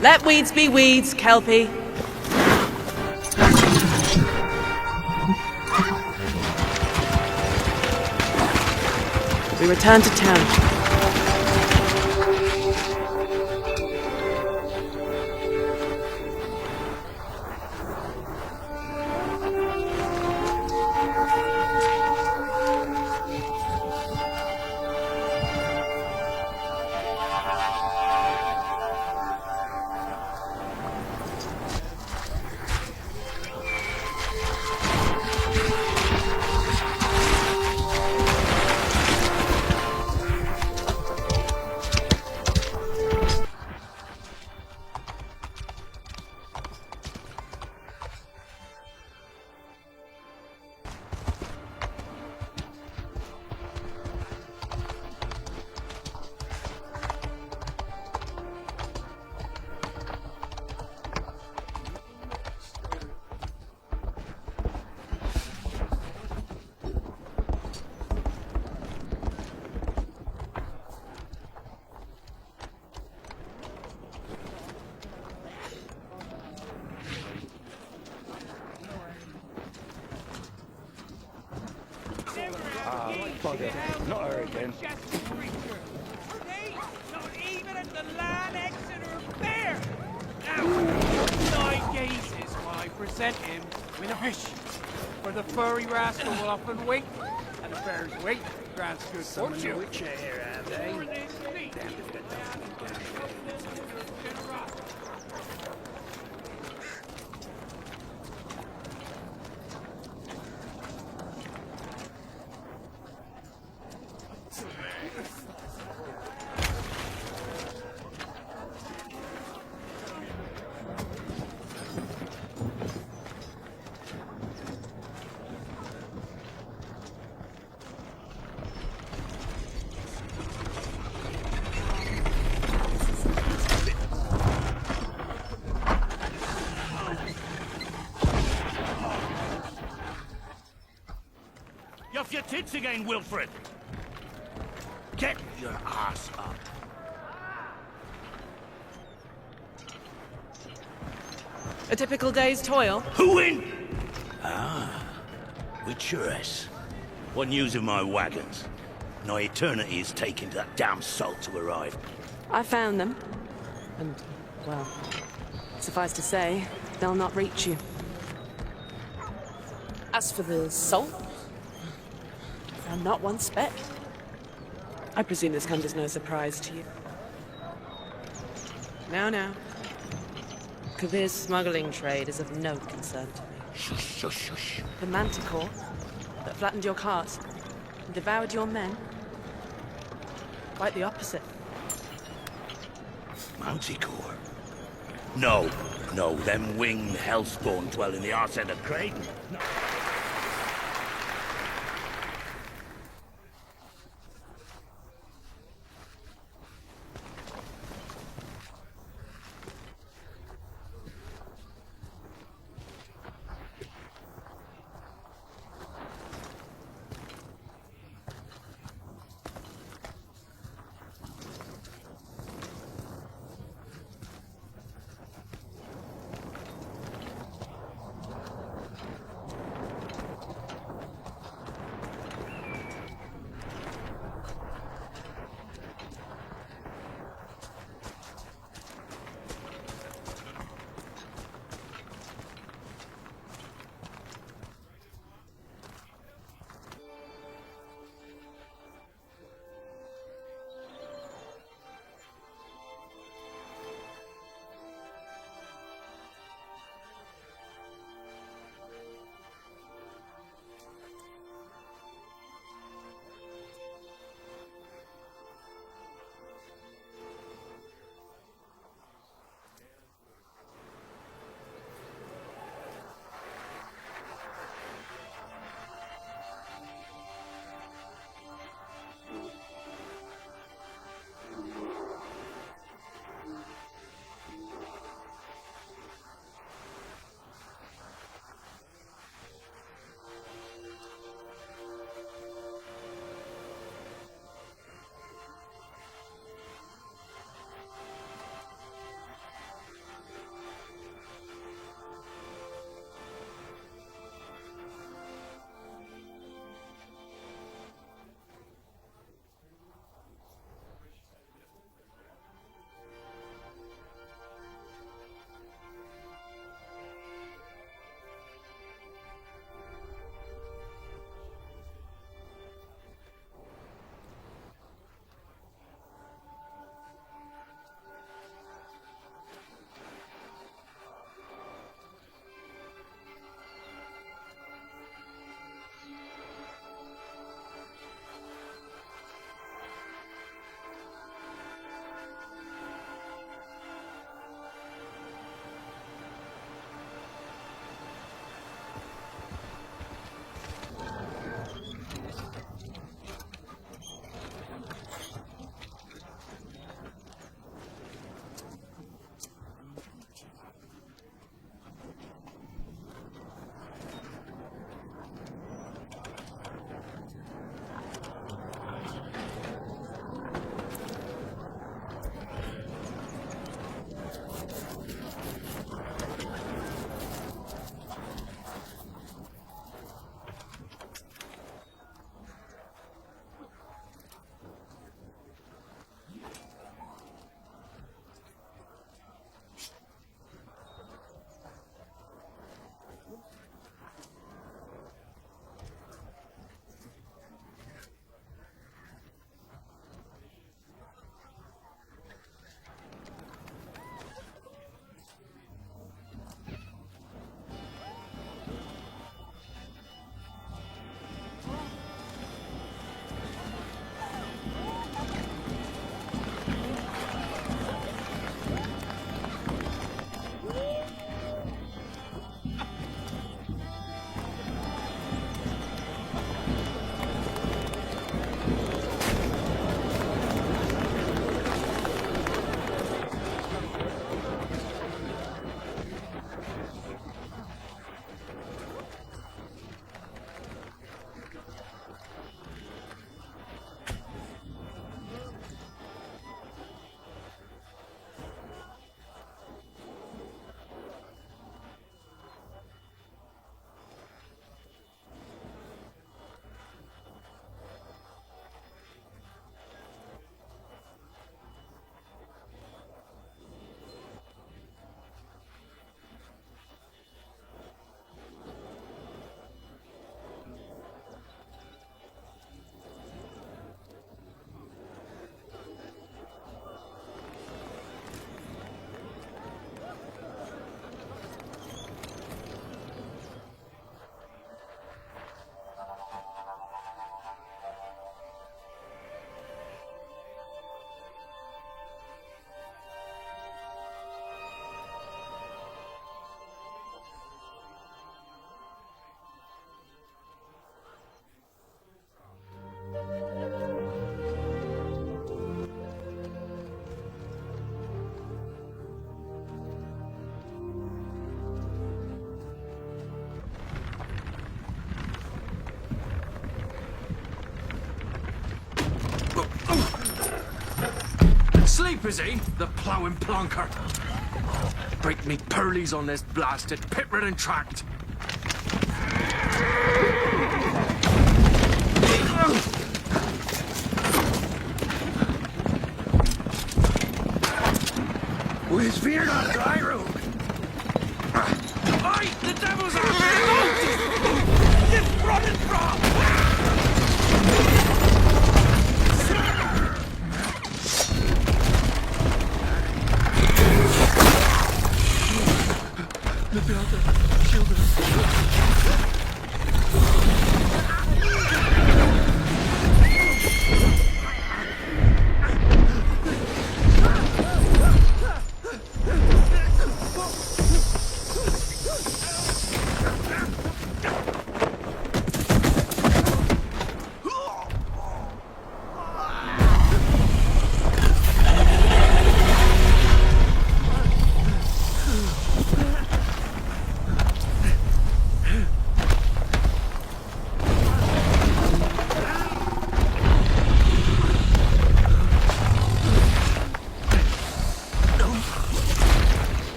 Let weeds be weeds, Kelpie. We return to town. Bugger. Not her again. Not even at the Land Exeter Fair! Now, 9 gazes while I present him with a fish. For the furry rascal will often wait, and the fair's weight grants good fortune. Which here, have they? You off your tits again, Wilfred? Get your ass up. A typical day's toil. Who in? Ah, with Ciri. What news of my wagons? No eternity is taking that damn salt to arrive. I found them. And, well, suffice to say, they'll not reach you. As for the salt, found not one speck. I presume this comes as no surprise to you. Now. Kavir's smuggling trade is of no concern to me. Shush, shush, shush. The manticore that flattened your cart and devoured your men? Quite the opposite. Manticore? No, them winged hellspawn dwell in the arse end of Creighton. No. Asleep, is he? The ploughing plonker. Break me pearlies on this blasted pit-ridden tract. With fear not dry road. Oi! The devil's after you! Just running from!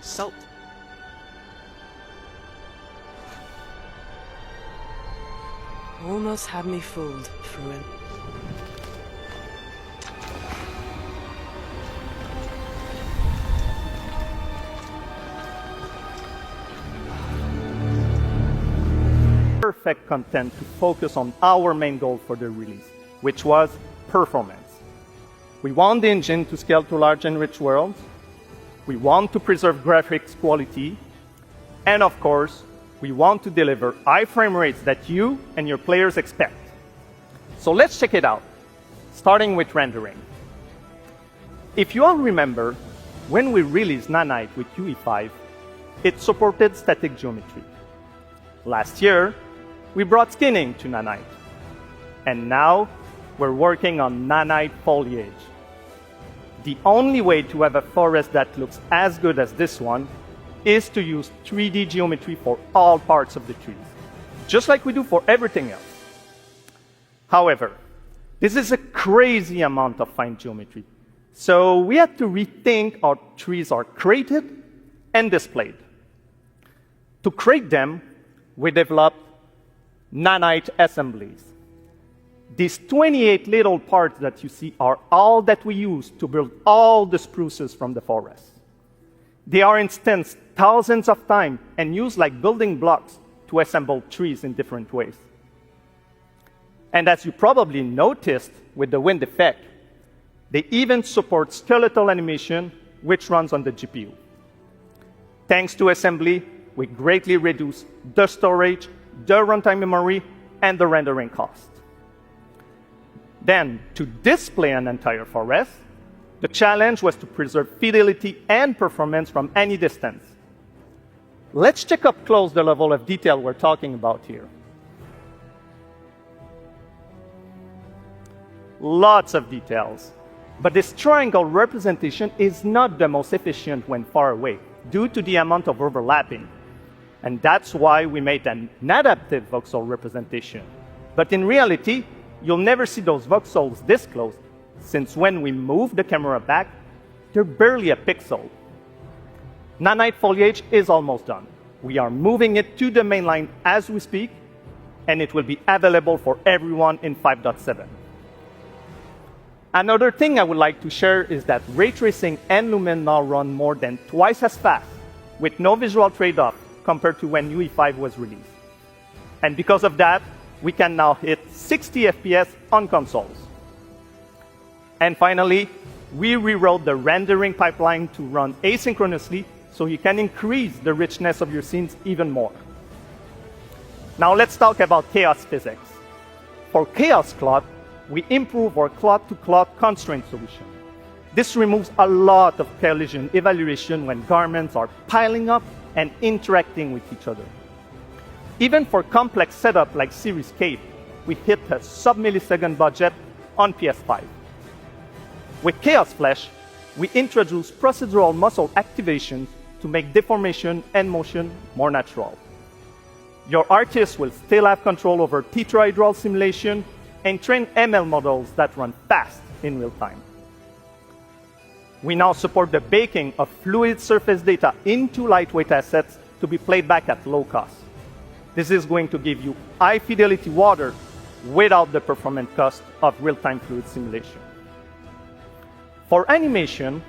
Salt. Almost had me fooled, Fruin. Perfect content to focus on our main goal for the release, which was performance. We want the engine to scale to large and rich worlds. We want to preserve graphics quality. And of course, we want to deliver high frame rates that you and your players expect. So let's check it out, starting with rendering. If you all remember, when we released Nanite with UE5, it supported static geometry. Last year, we brought skinning to Nanite. And now, we're working on Nanite foliage. The only way to have a forest that looks as good as this one is to use 3D geometry for all parts of the trees, just like we do for everything else. However, this is a crazy amount of fine geometry, so we had to rethink how trees are created and displayed. To create them, we developed Nanite assemblies. These 28 little parts that you see are all that we use to build all the spruces from the forest. They are instanced thousands of times and used like building blocks to assemble trees in different ways. And as you probably noticed with the wind effect, they even support skeletal animation, which runs on the GPU. Thanks to assembly, we greatly reduce the storage, the runtime memory, and the rendering cost. Then, to display an entire forest, the challenge was to preserve fidelity and performance from any distance. Let's check up close the level of detail we're talking about here. Lots of details. But this triangle representation is not the most efficient when far away, due to the amount of overlapping. And that's why we made an adaptive voxel representation. But in reality, you'll never see those voxels this close, since when we move the camera back, they're barely a pixel. Nanite foliage is almost done. We are moving it to the main line as we speak, and it will be available for everyone in 5.7. Another thing I would like to share is that ray tracing and Lumen now run more than twice as fast, with no visual trade-off compared to when UE5 was released. And because of that, we can now hit 60 FPS on consoles. And finally, we rewrote the rendering pipeline to run asynchronously so you can increase the richness of your scenes even more. Now let's talk about chaos physics. For chaos cloth, we improve our cloth-to-cloth constraint solution. This removes a lot of collision evaluation when garments are piling up and interacting with each other. Even for complex setup like Ciri's cape, we hit a sub-millisecond budget on PS5. With Chaos Flesh, we introduce procedural muscle activation to make deformation and motion more natural. Your artist will still have control over tetrahedral simulation and train ML models that run fast in real time. We now support the baking of fluid surface data into lightweight assets to be played back at low cost. This is going to give you high fidelity water without the performance cost of real-time fluid simulation. For animation,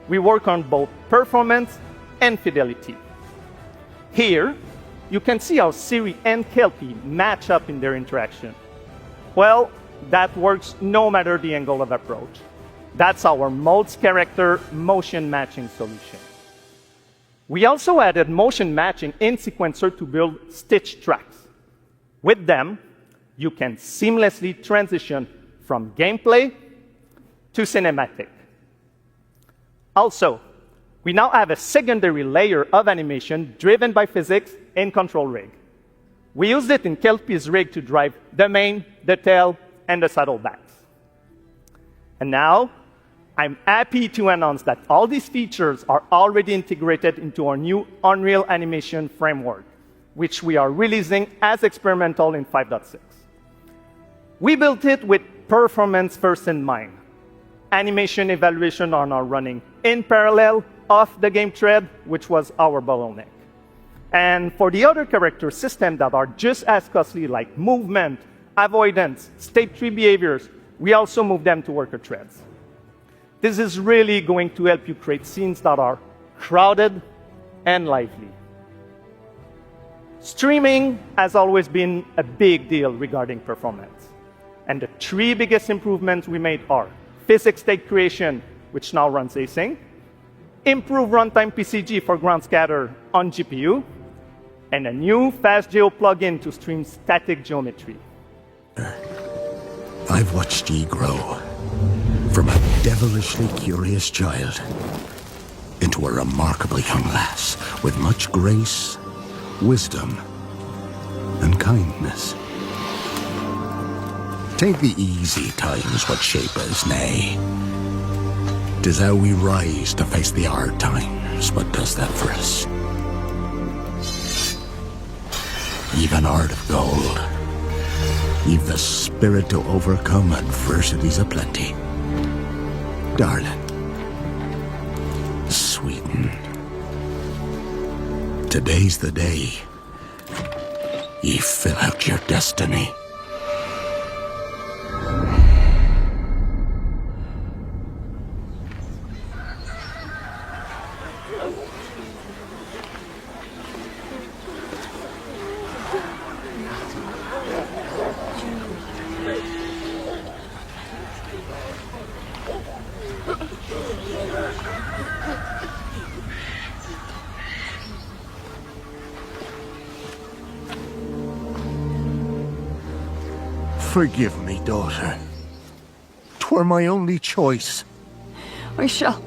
we work on both performance and fidelity. Here, you can see how Ciri and Kelpie match up in their interaction. Well, that works no matter the angle of approach. That's our multi-character motion matching solution. We also added motion matching in Sequencer to build stitch tracks. With them, you can seamlessly transition from gameplay to cinematic. Also, we now have a secondary layer of animation driven by physics in Control Rig. We used it in Kelpie's rig to drive the mane, the tail, and the saddlebacks. And now, I'm happy to announce that all these features are already integrated into our new Unreal Animation framework, which we are releasing as experimental in 5.6. We built it with performance first in mind. Animation evaluation are now running in parallel off the game thread, which was our bottleneck. And for the other character systems that are just as costly, like movement, avoidance, state tree behaviors, we also move them to worker threads. This is really going to help you create scenes that are crowded and lively. Streaming has always been a big deal regarding performance. And the three biggest improvements we made are physics state creation, which now runs async, improved runtime PCG for ground scatter on GPU, and a new FastGeo plugin to stream static geometry. I've watched ye grow from a devilishly curious child into a remarkably young lass with much grace, wisdom, and kindness. Take the easy times what shape us, nay. 'Tis how we rise to face the hard times what does that for us. You've an heart of gold. You've the spirit to overcome adversities aplenty. Darling, sweeten. Today's the day ye fill out your destiny. Forgive me, daughter. 'Twere my only choice. We shall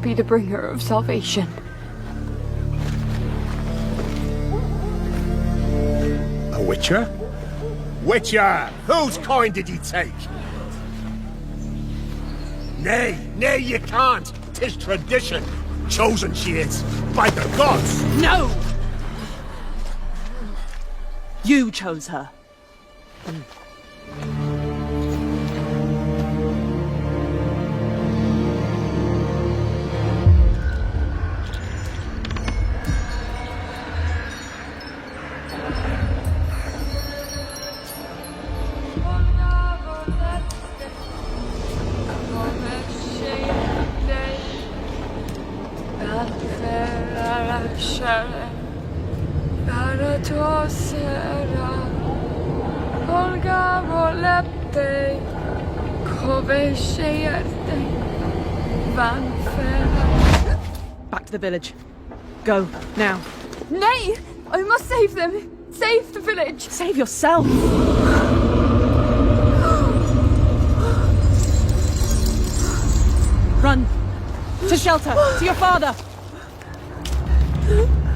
be the bringer of salvation. A witcher? Witcher! Whose coin did ye take? Nay, you can't. 'Tis tradition. Chosen she is, by the gods. No! You chose her. Back to the village. Go, now. Nay! I must save them! Save the village! Save yourself! Run! To shelter! To your father!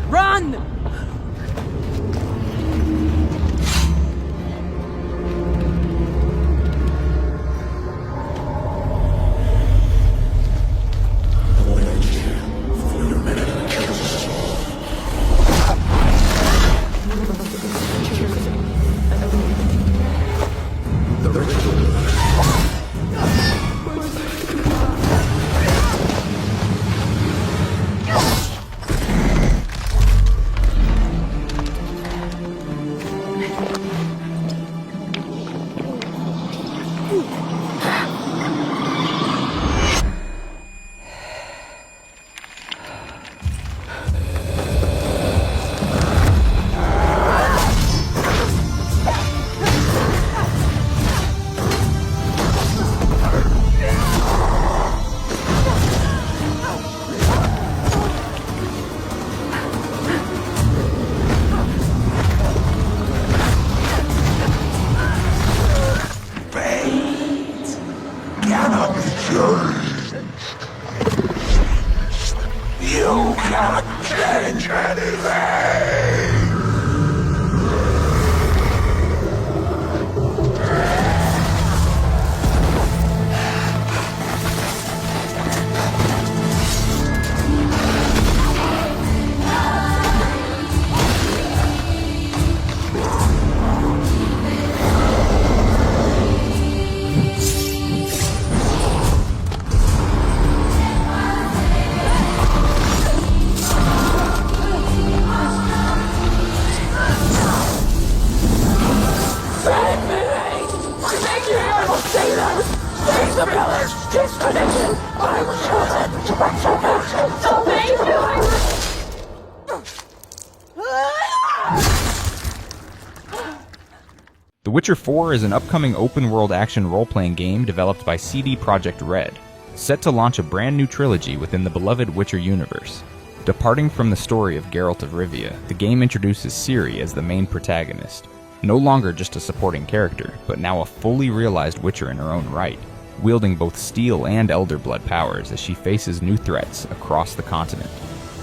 Run! The Witcher 4 is an upcoming open-world action role-playing game developed by CD Projekt Red, set to launch a brand new trilogy within the beloved Witcher universe. Departing from the story of Geralt of Rivia, the game introduces Ciri as the main protagonist, no longer just a supporting character, but now a fully realized Witcher in her own right, wielding both steel and elder blood powers as she faces new threats across the continent.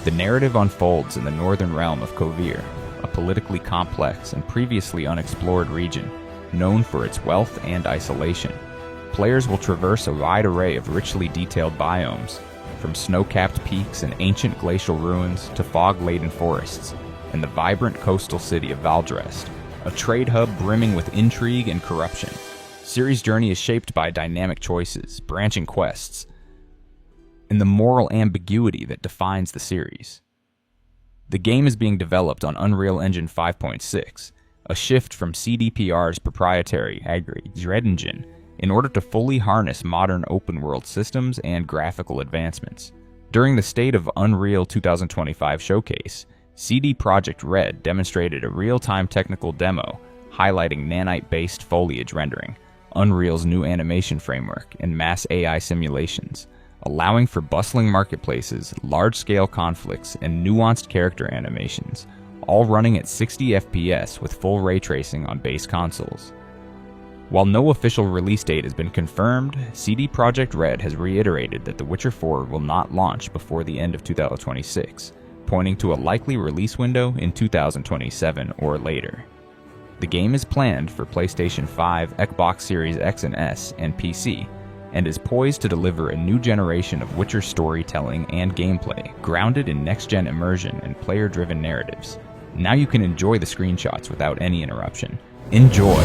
The narrative unfolds in the northern realm of Kovir, a politically complex and previously unexplored region, known for its wealth and isolation. Players will traverse a wide array of richly detailed biomes, from snow-capped peaks and ancient glacial ruins to fog-laden forests, and the vibrant coastal city of Valdrest, a trade hub brimming with intrigue and corruption. Ciri's journey is shaped by dynamic choices, branching quests, and the moral ambiguity that defines the series. The game is being developed on Unreal Engine 5.6, a shift from CDPR's proprietary Agri Red engine, in order to fully harness modern open-world systems and graphical advancements. During the State of Unreal 2025 showcase, CD Projekt Red demonstrated a real-time technical demo highlighting nanite-based foliage rendering, Unreal's new animation framework, and mass AI simulations, allowing for bustling marketplaces, large-scale conflicts, and nuanced character animations, all running at 60 FPS with full ray tracing on base consoles. While no official release date has been confirmed, CD Projekt Red has reiterated that The Witcher 4 will not launch before the end of 2026, pointing to a likely release window in 2027 or later. The game is planned for PlayStation 5, Xbox Series X and S, and PC, and is poised to deliver a new generation of Witcher storytelling and gameplay, grounded in next-gen immersion and player-driven narratives. Now you can enjoy the screenshots without any interruption. Enjoy!